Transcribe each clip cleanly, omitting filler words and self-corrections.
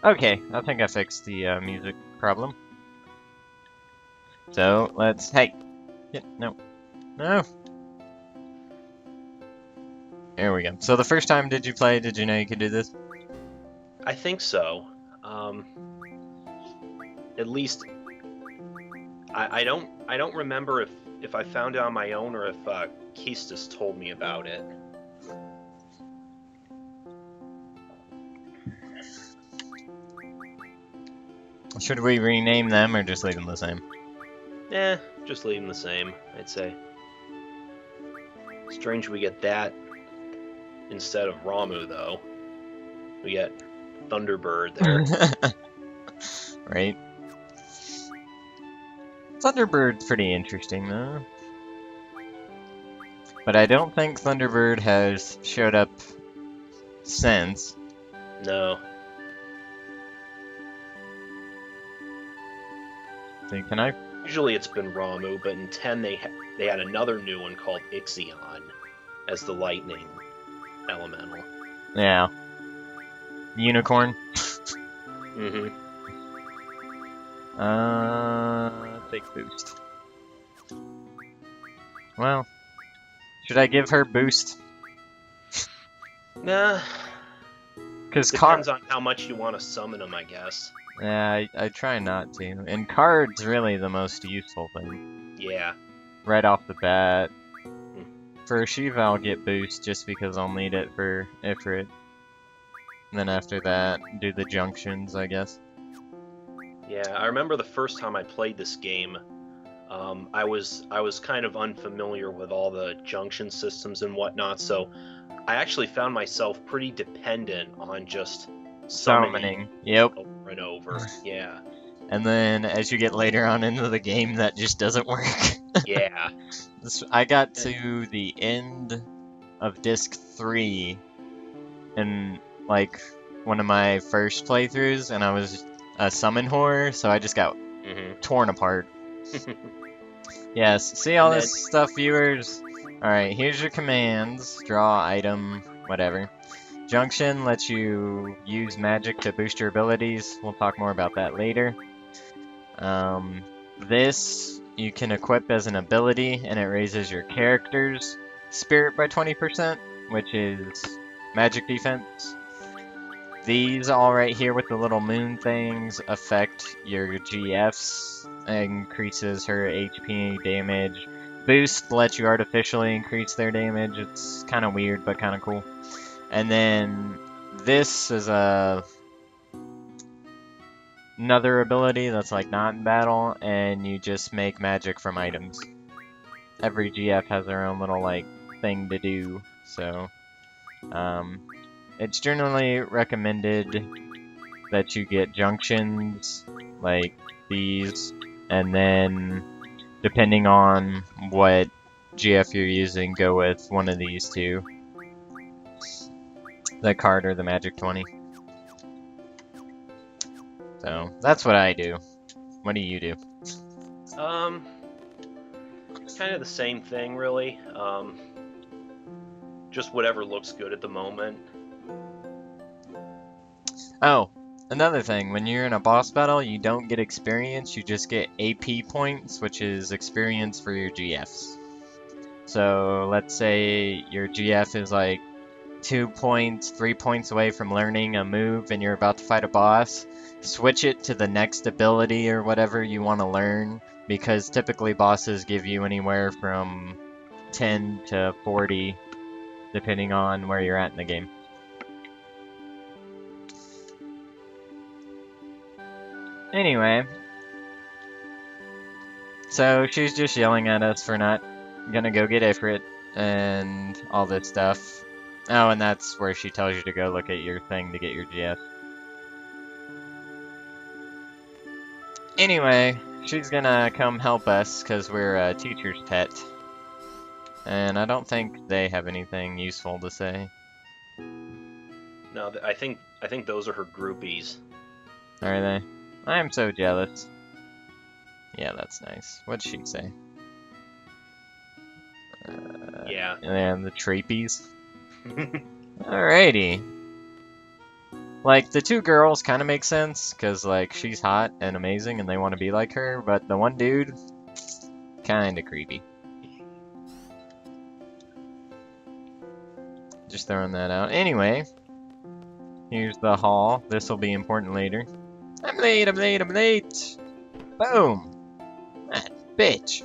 Okay, I think I fixed the music problem. So let's. Hey, no, no. There we go. So the first time did you play? Did you know you could do this? I think so. Um, at least I don't remember if I found it on my own or if Keistis told me about it. Should we rename them or just leave them the same? Just leave them the same, I'd say. Strange we get that instead of Ramu, though. We get Thunderbird there. Right. Thunderbird's pretty interesting, though. But I don't think Thunderbird has showed up since. No. So can I? Usually it's been Ramu, but in 10 they had another new one called Ixion as the lightning elemental. Yeah. Unicorn. Mm-hmm. Take boost. Well, should I give her boost? Nah. Because Depends on how much you want to summon them, I guess. Yeah, I try not to. And card's really the most useful thing. Yeah. Right off the bat. For Shiva, I'll get boost just because I'll need it for Ifrit. And then after that, do the junctions, I guess. Yeah, I remember the first time I played this game, I was kind of unfamiliar with all the junction systems and whatnot, so I actually found myself pretty dependent on just summoning. Yep. Over and over. Yeah. And then as you get later on into the game, that just doesn't work. Yeah. I got to the end of disc 3 in like one of my first playthroughs, and I was a summon horror, so I just got torn apart. Yes, see all this stuff, viewers? Alright, here's your commands. Draw, item, whatever. Junction lets you use magic to boost your abilities. We'll talk more about that later. This you can equip as an ability, and it raises your character's spirit by 20%, which is magic defense. These all right here with the little moon things affect your GFs, increases her HP damage. Boost lets you artificially increase their damage. It's kind of weird, but kind of cool. And then this is another ability that's like not in battle, and you just make magic from items. Every GF has their own little like thing to do, so it's generally recommended that you get junctions like these, and then depending on what GF you're using, go with one of these two. The card or the magic 20. So that's what I do. What do you do? It's kind of the same thing, really. Just whatever looks good at the moment. Oh, another thing, when you're in a boss battle, you don't get experience, you just get AP points, which is experience for your GFs. So let's say your GF is like 2 points, 3 points away from learning a move and you're about to fight a boss, switch it to the next ability or whatever you want to learn, because typically bosses give you anywhere from 10 to 40, depending on where you're at in the game. Anyway, so she's just yelling at us for not gonna go get Ifrit and all this stuff. Oh, and that's where she tells you to go look at your thing to get your GS. Anyway, she's gonna come help us because we're a teacher's pet. And I don't think they have anything useful to say. No, I think those are her groupies. Are they? I'm so jealous. Yeah, that's nice. What'd she say? Yeah. And the Trapies. Alrighty. Like, the two girls kind of make sense, because, like, she's hot and amazing and they want to be like her, but the one dude, kind of creepy. Just throwing that out. Anyway, here's the hall. This will be important later. I'm late, I'm late, I'm late! Boom! That bitch.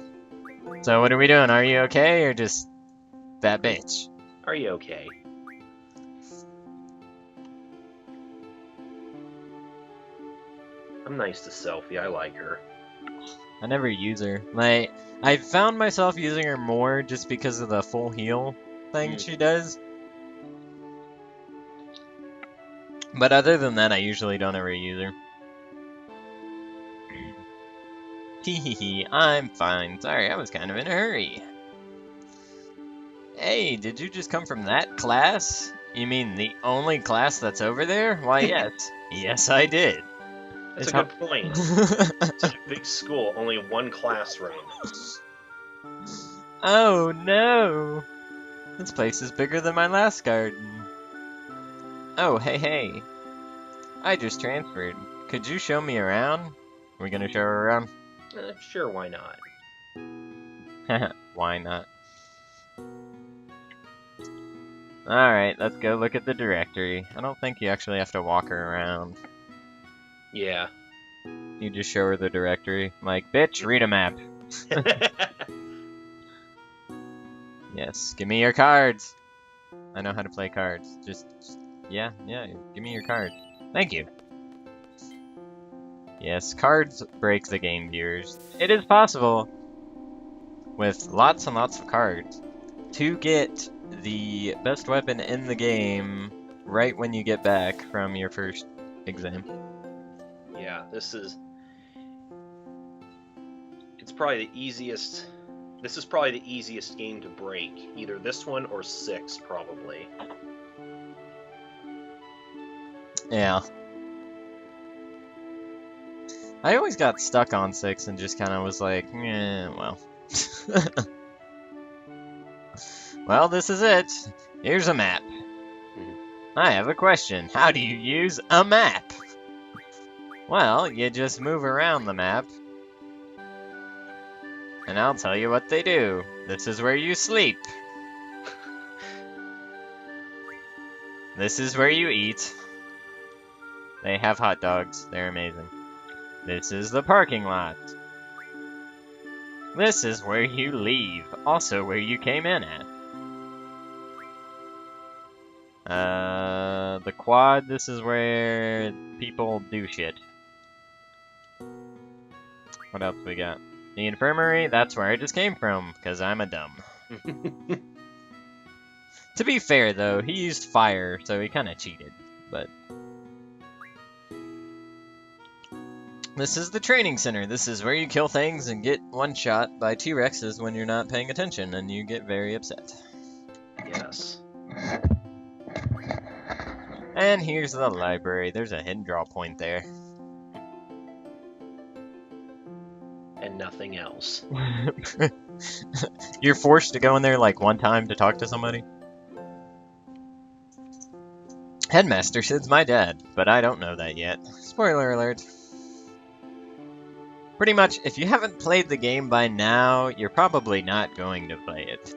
So what are we doing? Are you okay, or just that bitch? Are you okay? I'm nice to Selphie. I like her. I never use her. Like, I found myself using her more just because of the full heal thing she does. But other than that, I usually don't ever use her. Hehehe, I'm fine. Sorry, I was kind of in a hurry. Hey, did you just come from that class? You mean the only class that's over there? Why, yes. Yes, I did. That's a good point. Such a big school, only one classroom. Oh no! This place is bigger than my last garden. Oh, hey. I just transferred. Could you show me around? Are we gonna show her around? Sure, why not? Why not? Alright, let's go look at the directory. I don't think you actually have to walk her around. Yeah. You just show her the directory. Like, bitch, read a map. Yes, give me your cards. I know how to play cards. Yeah, give me your cards. Thank you. Yes, cards break the game, viewers. It is possible, with lots and lots of cards, to get the best weapon in the game right when you get back from your first exam. Yeah, it's probably the easiest. This is probably the easiest game to break. Either this one or 6, probably. Yeah. I always got stuck on 6 and just kind of was like, well. Well, this is it. Here's a map. I have a question. How do you use a map? Well, you just move around the map. And I'll tell you what they do. This is where you sleep. This is where you eat. They have hot dogs. They're amazing. This is the parking lot. This is where you leave. Also where you came in at. The quad, this is where people do shit. What else we got? The infirmary, that's where I just came from, because I'm a dumb. To be fair, though, he used fire, so he kind of cheated, but... This is the training center. This is where you kill things and get one-shot by T-Rexes when you're not paying attention, and you get very upset. Yes. And here's the library. There's a hidden draw point there. And nothing else. You're forced to go in there like one time to talk to somebody? Headmaster Sid's my dad, but I don't know that yet. Spoiler alert. Pretty much, if you haven't played the game by now, you're probably not going to play it.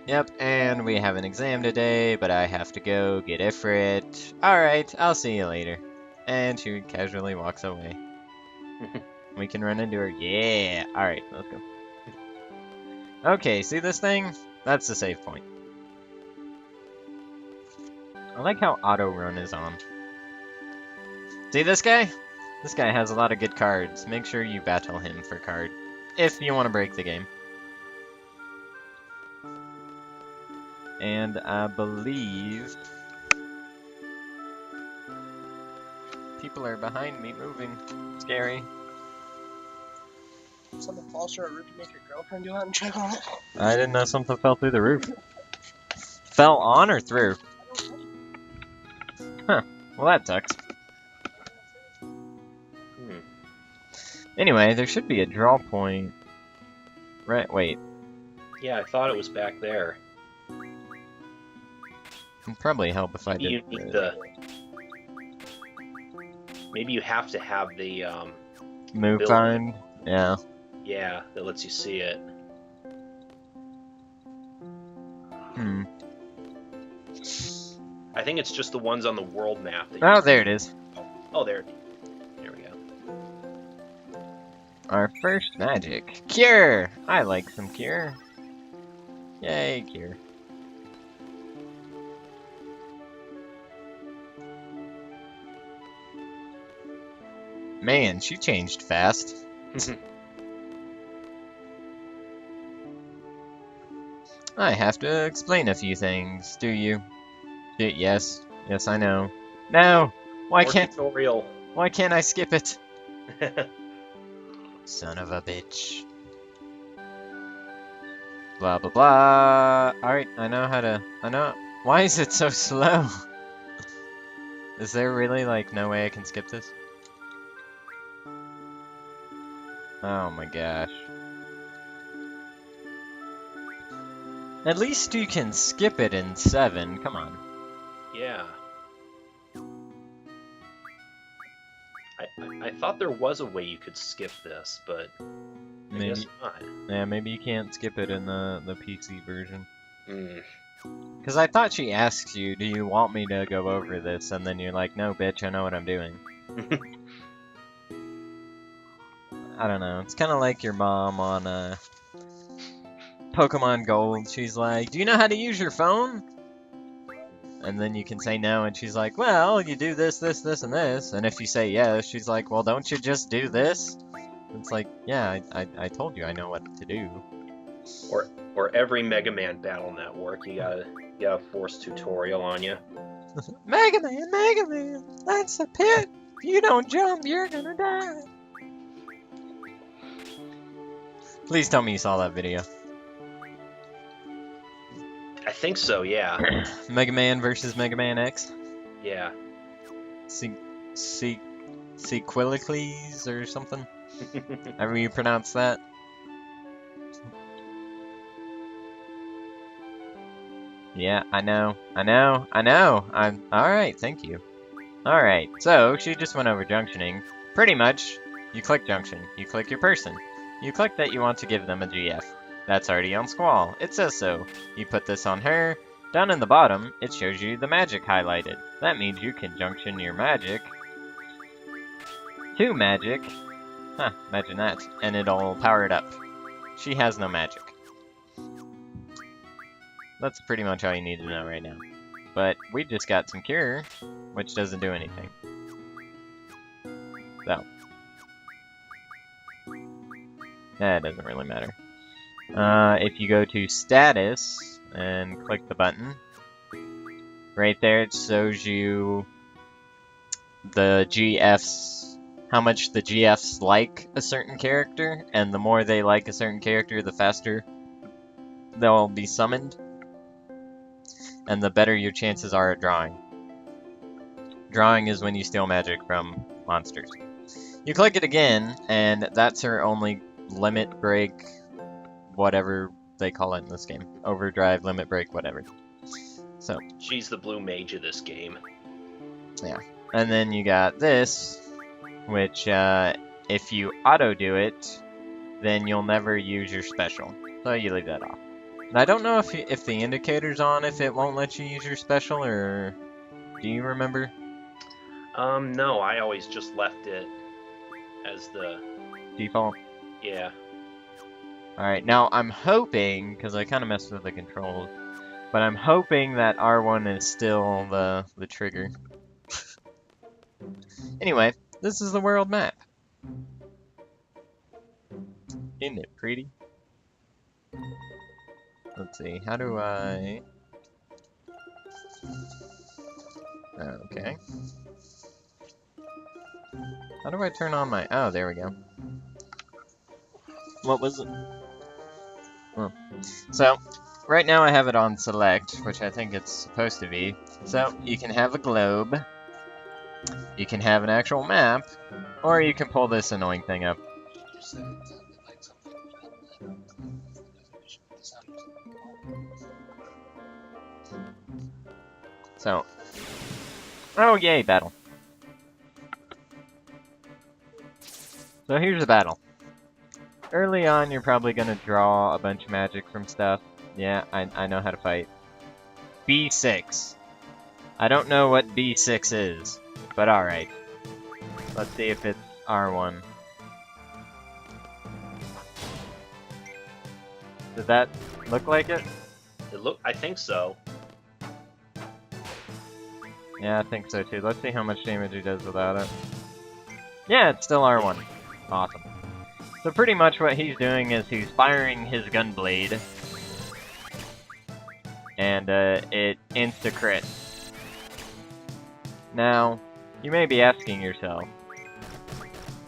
Yep, and we have an exam today, but I have to go get Ifrit. Alright, I'll see you later. And she casually walks away. We can run into her. Yeah! Alright, let's go. Okay, see this thing? That's the save point. I like how auto run is on. See this guy? This guy has a lot of good cards. Make sure you battle him for card. If you want to break the game. And I believe... people are behind me moving. Scary. Something falls through a roof to make your girlfriend go out and check on it. I didn't know something fell through the roof. Fell on or through? Huh. Well, that sucks. Anyway, there should be a draw point. Right, wait. Yeah, I thought it was back there. It'd probably help if I Maybe you did need the Maybe you have to have the move build. find. Yeah. Yeah, that lets you see it. Hmm. I think it's just the ones on the world map. That Oh, there it is. Oh, there we go. Our first magic. Cure! I like some cure. Yay, cure. Man, she changed fast. I have to explain a few things, do you? Yes. Yes, I know. No! Why More can't tutorial. I skip it? Son of a bitch. Blah blah blah. Alright, I know how to why is it so slow? Is there really like no way I can skip this? Oh my gosh. At least you can skip it in 7, come on. Yeah. I thought there was a way you could skip this, but I guess not. Yeah, maybe you can't skip it in the PC version. Mm. Because I thought she asks you, do you want me to go over this? And then you're like, no bitch, I know what I'm doing. I don't know, it's kind of like your mom on Pokemon Gold. She's like, do you know how to use your phone? And then you can say no, and she's like, well, you do this, this, this, and this. And if you say yes, she's like, well, don't you just do this? It's like, yeah, I told you I know what to do. Or every Mega Man Battle Network, you gotta force tutorial on you. Mega Man, that's the pit. If you don't jump, you're gonna die. Please tell me you saw that video. I think so, yeah. Mega Man versus Mega Man X? Yeah. Sequelicles or something? However you pronounce that. Yeah, I know. I'm alright, thank you. Alright, so she just went over junctioning. Pretty much, you click junction, you click your person. You click that you want to give them a GF. That's already on Squall. It says so. You put this on her. Down in the bottom, it shows you the magic highlighted. That means you can junction your magic to magic. Huh, imagine that. And it'll power it up. She has no magic. That's pretty much all you need to know right now. But we just got some cure, which doesn't do anything. So. That doesn't really matter. If you go to status and click the button, right there it shows you the GFs, how much the GFs like a certain character, and the more they like a certain character, the faster they'll be summoned, and the better your chances are at drawing. Drawing is when you steal magic from monsters. You click it again, and that's her only limit break, whatever they call it in this game. Overdrive, limit break, whatever. So. She's the blue mage of this game. Yeah. And then you got this, which if you auto do it, then you'll never use your special. So you leave that off. And I don't know if the indicator's on, if it won't let you use your special, or do you remember? No, I always just left it as the default. Yeah. Alright, now I'm hoping, because I kind of messed with the controls, but I'm hoping that R1 is still the trigger. Anyway, this is the world map. Isn't it pretty? Let's see, how do I... Okay. How do I turn on my... Oh, there we go. What was it? Oh. So, right now I have it on select, which I think it's supposed to be. So, you can have a globe, you can have an actual map, or you can pull this annoying thing up. So, oh yay, battle. So here's the battle. Early on, you're probably gonna draw a bunch of magic from stuff. Yeah, I know how to fight. B6. I don't know what B6 is, but alright. Let's see if it's R1. Does that look like it? I think so. Yeah, I think so too. Let's see how much damage he does without it. Yeah, it's still R1. Awesome. So pretty much what he's doing is he's firing his Gunblade. And it insta-crit. Now, you may be asking yourself,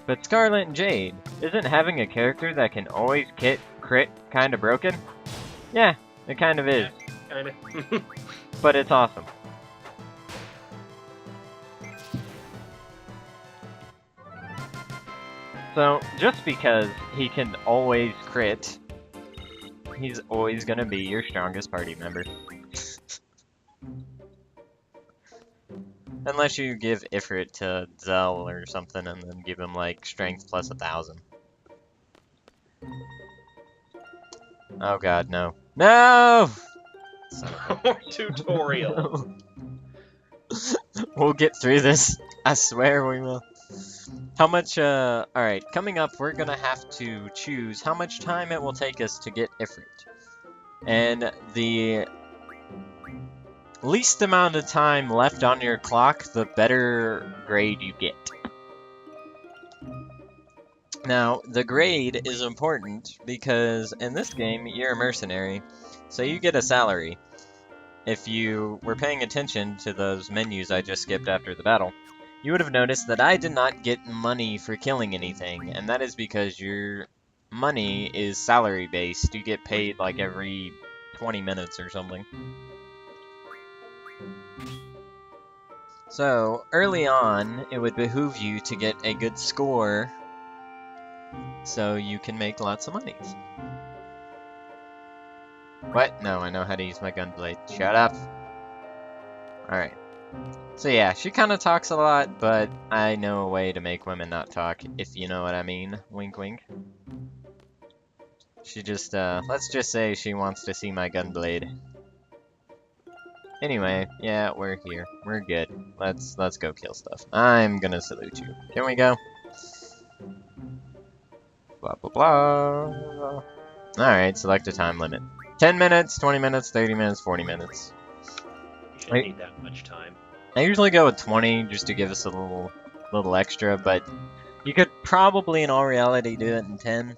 but Scarlet and Jade, isn't having a character that can always crit kinda broken? Yeah, it kind of is. Kind of. But it's awesome. So, just because he can always crit, he's always gonna be your strongest party member. Unless you give Ifrit to Zell or something and then give him like strength plus 1,000. Oh god, no. No! More tutorial. We'll get through this. I swear we will. How much, alright, coming up, we're gonna have to choose how much time it will take us to get Ifrit. And the least amount of time left on your clock, the better grade you get. Now, the grade is important because in this game, you're a mercenary, so you get a salary. If you were paying attention to those menus I just skipped after the battle, you would have noticed that I did not get money for killing anything, and that is because your money is salary based. You get paid like every 20 minutes or something. So, early on, it would behoove you to get a good score so you can make lots of money. What? No, I know how to use my Gunblade. Shut up! Alright. So yeah, she kinda talks a lot, but I know a way to make women not talk, if you know what I mean. Wink wink. She just, let's just say she wants to see my Gunblade. Anyway, yeah, we're here. We're good. Let's go kill stuff. I'm gonna salute you. Can we go? Blah blah blah. Alright, select a time limit. 10 minutes, 20 minutes, 30 minutes, 40 minutes. You shouldn't need that much time. I usually go with 20 just to give us a little extra, but you could probably in all reality do it in 10.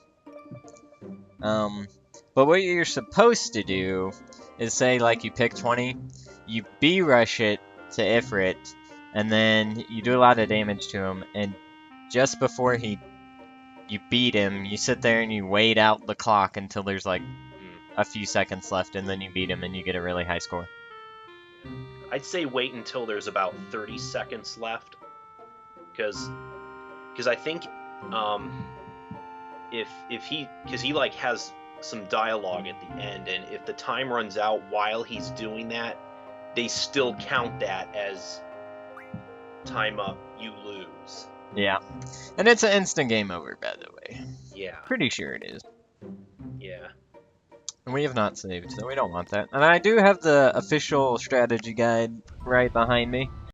But what you're supposed to do is say like you pick 20, you B-rush it to Ifrit, and then you do a lot of damage to him, and just before you beat him, you sit there and you wait out the clock until there's like a few seconds left, and then you beat him and you get a really high score. I'd say wait until there's about 30 seconds left, because I think if he like has some dialogue at the end, and if the time runs out while he's doing that, they still count that as time up, you lose. Yeah, and it's an instant game over, by the way. Yeah. Pretty sure it is. Yeah. And we have not saved, so we don't want that. And I do have the official strategy guide right behind me.